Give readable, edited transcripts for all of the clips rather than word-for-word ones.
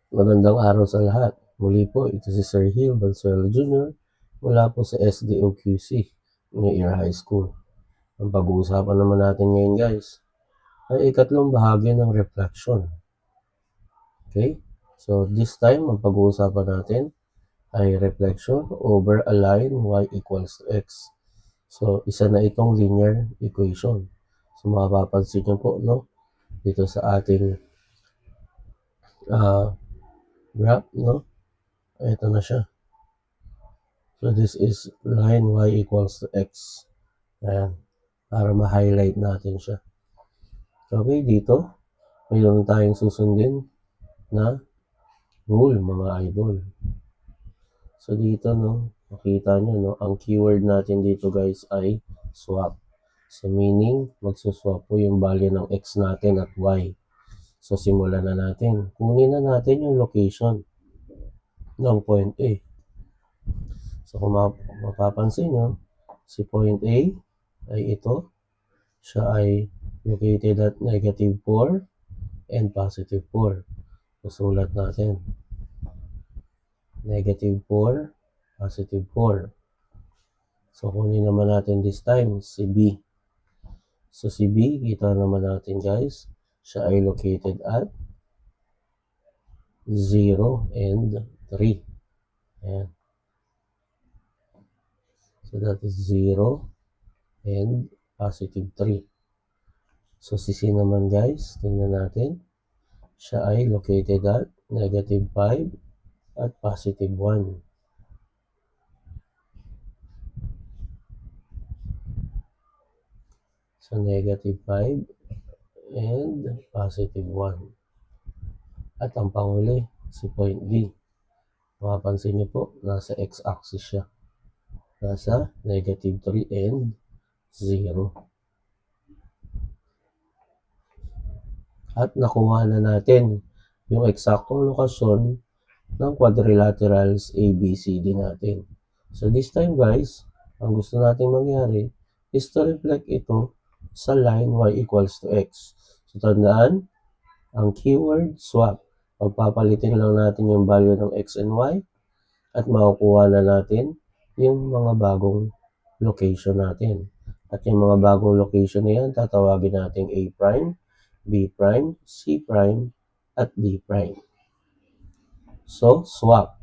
Magandang araw sa lahat. Muli po, ito si Sir Hill Bansuelo Jr. mula po sa SDOQC, New Era High School. Ang pag-uusapan naman natin ngayon guys ay ikatlong bahagi ng reflection. Okay? So this time, ang pag-uusapan natin ay reflection over a line y equals to x. So isa na itong linear equation. So mapapansin nyo po, no? Dito sa ating graph, no? Ito na siya. So this is line y equals to x. Ayan. Para ma-highlight natin siya. Okay, dito, mayroon tayong susundin na rule, mga idol. So dito, no, makita nyo, no, ang keyword natin dito guys ay swap. So meaning, magsuswap po yung value ng x natin at y. So simulan na natin. Kunin na natin yung location ng point A. So kung mapapansin nyo, si point A ay ito. Siya ay located at negative 4 and positive 4. Susulat natin. Negative 4, positive 4. So kunin naman natin this time si B. So si B, kita naman natin guys, siya ay located at 0 and 3. Ayan. So that is 0 and positive 3. So si C naman guys, tingnan natin, siya ay located at negative 5 at positive 1. So negative 5 and positive 1. At ang panghuli, si point D. Mapapansin niyo po, nasa x-axis siya. Nasa negative 3 and 0. At nakuha na natin yung eksaktong lokasyon ng quadrilaterals ABCD natin. So this time guys, ang gusto natin mangyari is to reflect ito sa line y equals to x. So tandaan, ang keyword swap. Pagpapalitin lang natin yung value ng x and y at makukuha na natin yung mga bagong location natin. At yung mga bagong location na yan, tatawagin natin A prime, B prime, C prime, at D prime. So, swap.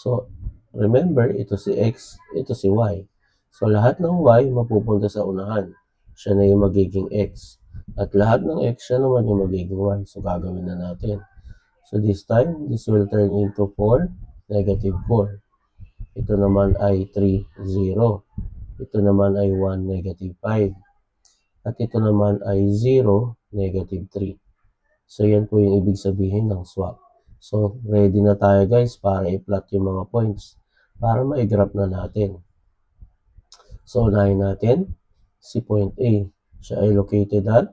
So, remember, ito si x, ito si y. So, lahat ng y mapupunta sa unahan. Siya na yung magiging x. At lahat ng x, siya naman yung magiging y. So, gagawin na natin. So, this time, this will turn into 4, negative 4. Ito naman ay 3, 0. Ito naman ay 1, negative 5. At ito naman ay 0, negative 3. So, yan po yung ibig sabihin ng swap. So, ready na tayo guys para i-plot yung mga points para ma-graph na natin. So, unahin natin si point A. Siya ay located at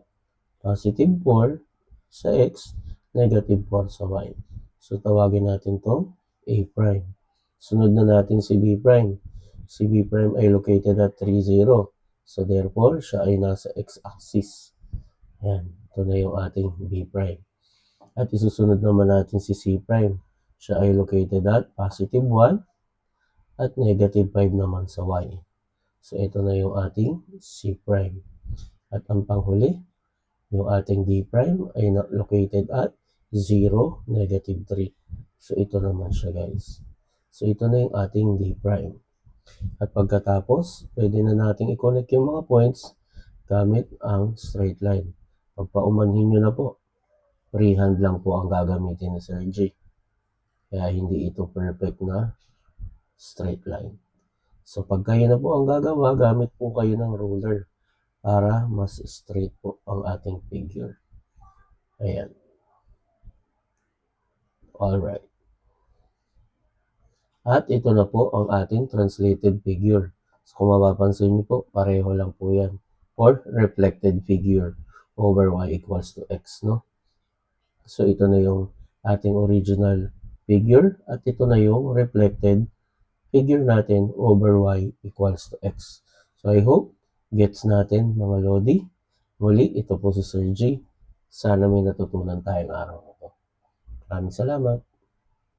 positive 4 sa x, negative 4 sa y. So, tawagin natin to A prime. Sunod na natin si B prime. Si B prime ay located at 3, 0. So, therefore, siya ay nasa x-axis. Yan. Ito na yung ating B prime. At isusunod naman natin si C prime. Siya ay located at positive 1 at negative 5 naman sa y. So, ito na yung ating C prime. At ang panghuli, yung ating D prime ay located at 0, negative 3. So, ito naman siya guys. So, ito na yung ating D prime. At pagkatapos, pwede na natin i-connect yung mga points gamit ang straight line. Pagpaumanhin nyo na po, freehand lang po ang gagamitin ni Sir J. Kaya hindi ito perfect na straight line. So, pag kayo na po ang gagawa, gamit po kayo ng ruler para mas straight po ang ating figure. Ayan. Alright. At ito na po ang ating translated figure. So, kung mapapansin niyo po, pareho lang po yan. Or reflected figure over y equals to x, no? So, ito na yung ating original figure at ito na yung reflected figure natin over y equals to x. So, I hope gets natin mga Lodi. Muli, ito po si Sir G. Sana may natutunan tayong araw na ito. Maraming salamat.